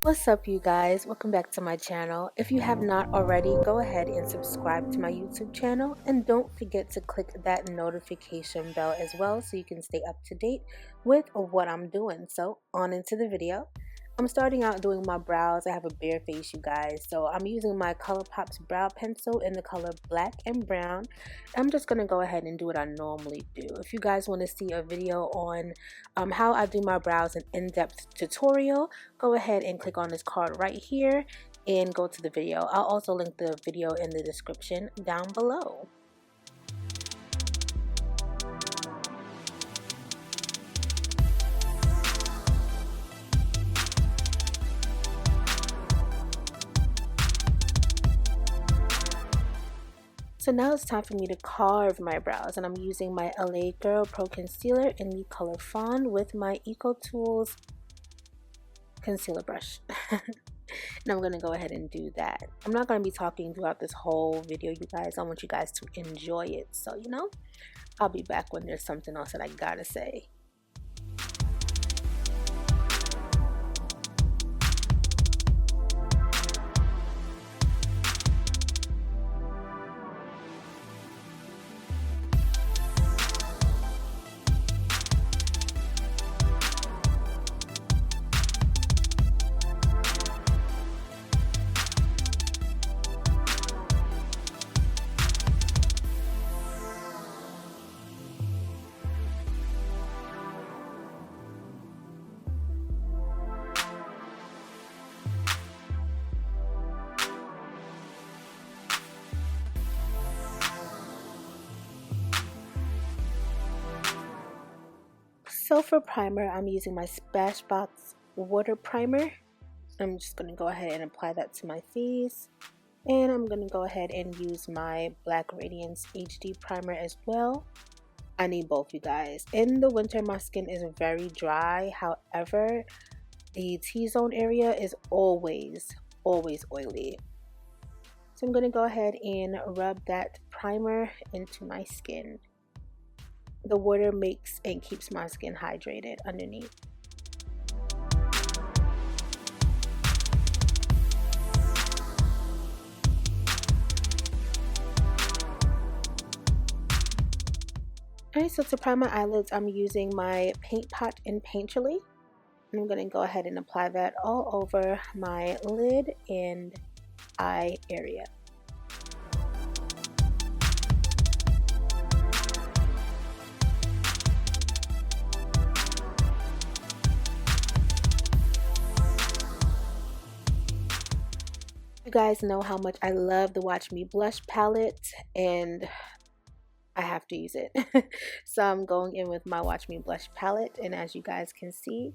What's up, you guys? Welcome back to my channel. If you have not already, go ahead and subscribe to my YouTube channel, and don't forget to click that notification bell as well so you can stay up to date with what I'm doing. So on into the video. I'm starting out doing my brows. I have a bare face, you guys, so I'm using my ColourPop's brow pencil in the color black and brown. I'm just gonna go ahead and do what I normally do. If you guys want to see a video on how I do my brows, an in-depth tutorial, go ahead and click on this card right here and go to the video. I'll also link the video in the description down below. So now it's time for me to carve my brows, and I'm using my LA Girl Pro Concealer in the color Fawn with my Eco Tools concealer brush. And I'm going to go ahead and do that. I'm not going to be talking throughout this whole video, you guys. I want you guys to enjoy it. So, I'll be back when there's something else that I gotta say. So for primer, I'm using my Smashbox water primer. I'm just going to go ahead and apply that to my face. And I'm going to go ahead and use my Black Radiance HD primer as well. I need both, you guys. In the winter, my skin is very dry. However, the T-zone area is always oily. So I'm going to go ahead and rub that primer into my skin. The water makes and keeps my skin hydrated underneath. Alright, so to prime my eyelids, I'm using my Paint Pot and Painterly. I'm going to go ahead and apply that all over my lid and eye area. You guys know how much I love the Watch Me Blush palette, and I have to use it. So I'm going in with my Watch Me Blush palette, and as you guys can see,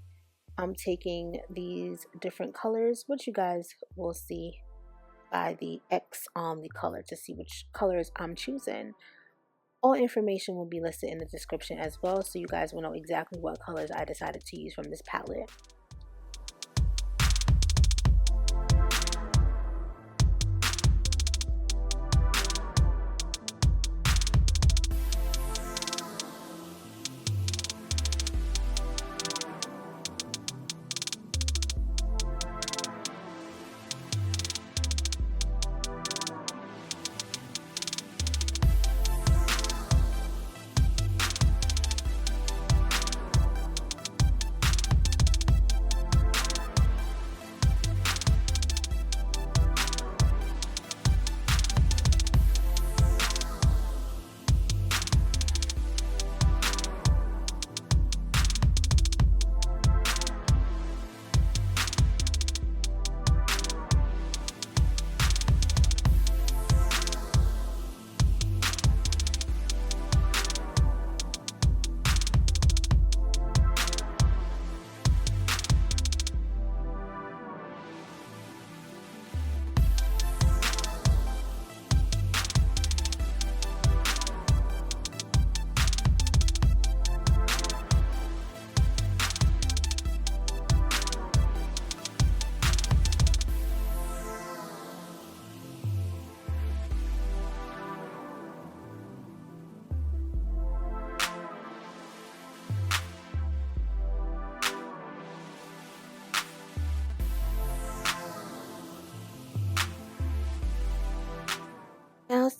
I'm taking these different colors, which you guys will see by the X on the color to see which colors I'm choosing. All information will be listed in the description as well, so you guys will know exactly what colors I decided to use from this palette.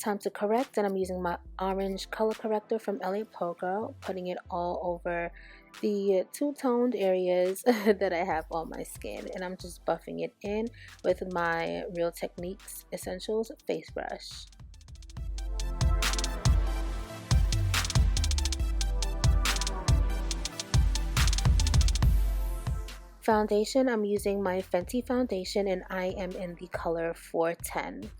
time to correct, and I'm using my orange color corrector from LA Pro Girl, putting it all over the two-toned areas that I have on my skin, and I'm just buffing it in with my Real Techniques Essentials face brush. Foundation, I'm using my Fenty foundation, and I am in the color 410.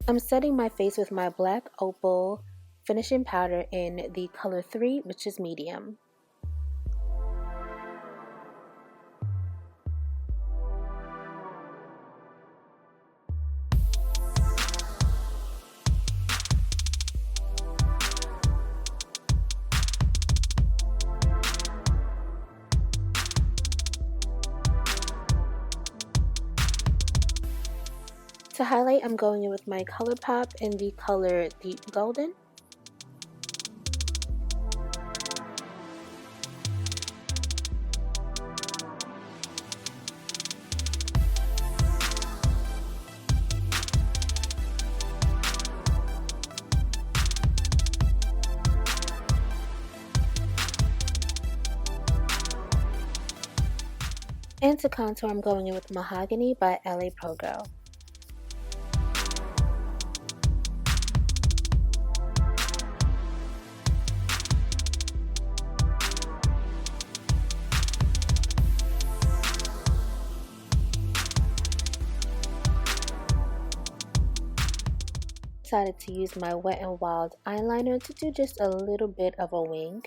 I'm setting my face with my black opal finishing powder in the color 3, which is medium. To highlight, I'm going in with my ColourPop in the color Deep Golden. And to contour, I'm going in with Mahogany by LA Pro Girl. Decided to use my Wet n Wild eyeliner to do just a little bit of a wing.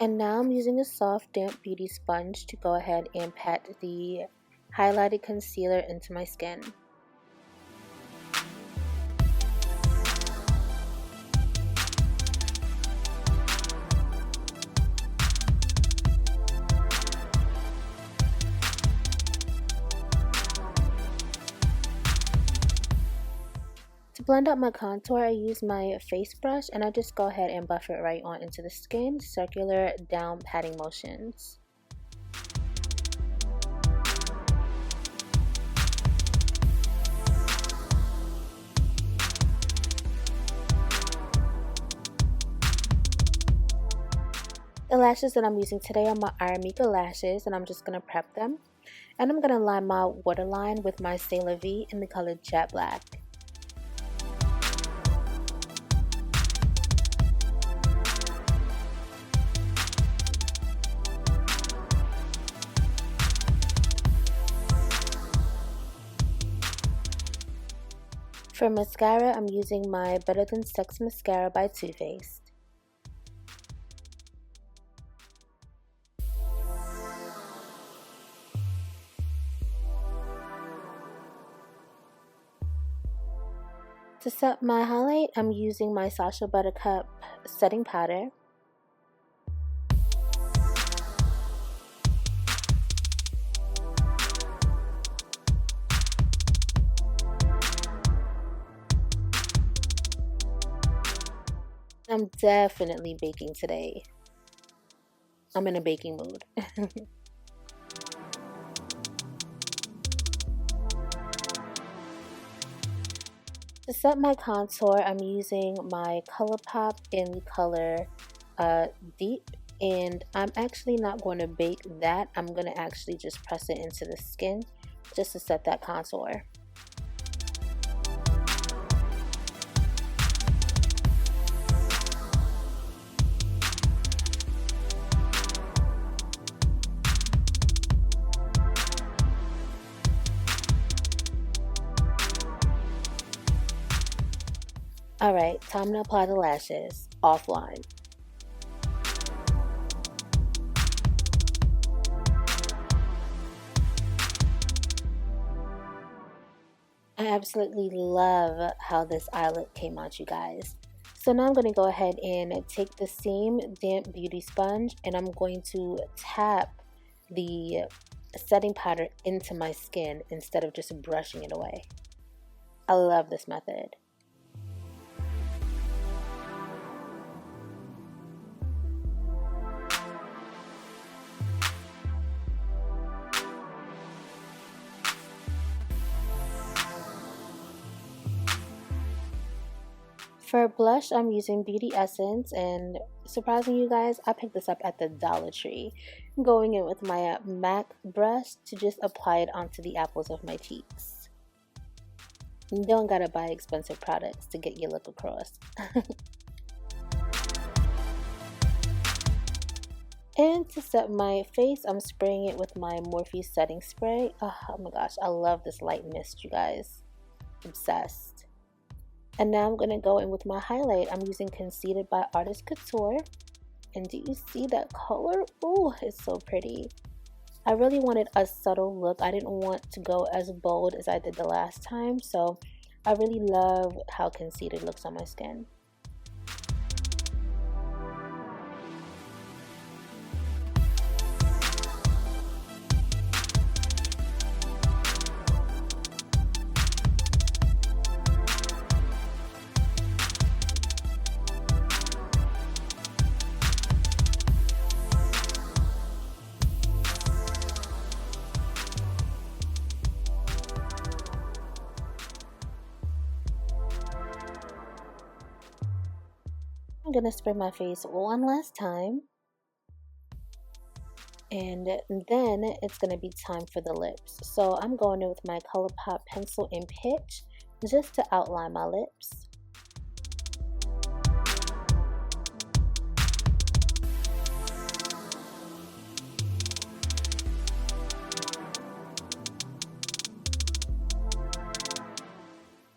And now I'm using a soft, damp beauty sponge to go ahead and pat the highlighted concealer into my skin. To blend out my contour, I use my face brush and I just go ahead and buff it right on into the skin, circular down patting motions. The lashes that I'm using today are my Aramika lashes, and I'm just going to prep them. And I'm going to line my waterline with my C'est La Vie in the color Jet Black. For mascara, I'm using my Better Than Sex mascara by Too Faced. To set my highlight, I'm using my Sacha Buttercup setting powder. I'm definitely baking today. I'm in a baking mood. To set my contour, I'm using my ColourPop in the color Deep, and I'm actually not going to bake that. I'm going to actually just press it into the skin just to set that contour. Alright, time to apply the lashes offline. I absolutely love how this eye look came out, you guys. So now I'm going to go ahead and take the same damp beauty sponge and I'm going to tap the setting powder into my skin instead of just brushing it away. I love this method. For blush, I'm using Beauty Essence, and surprising you guys, I picked this up at the Dollar Tree. I'm going in with my MAC brush to just apply it onto the apples of my cheeks. You don't gotta buy expensive products to get your look across. And to set my face, I'm spraying it with my Morphe setting spray. Oh my gosh, I love this light mist, you guys. Obsessed. And now I'm going to go in with my highlight. I'm using Conceited by Artist Couture. And do you see that color? Oh, it's so pretty. I really wanted a subtle look. I didn't want to go as bold as I did the last time. So I really love how Conceited looks on my skin. I'm going to spray my face one last time. And then it's going to be time for the lips. So I'm going in with my ColourPop pencil in pitch just to outline my lips.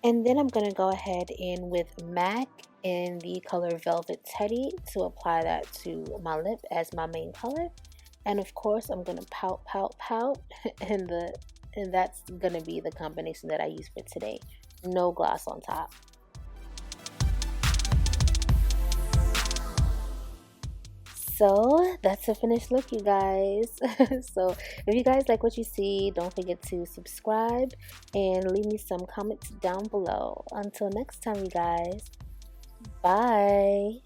And then I'm going to go ahead in with MAC in the color Velvet Teddy to apply that to my lip as my main color. And of course, I'm going to pout, pout, pout. And that's going to be the combination that I use for today. No gloss on top. So that's a finished look, you guys. So if you guys like what you see, don't forget to subscribe and leave me some comments down below. Until next time, you guys. Bye.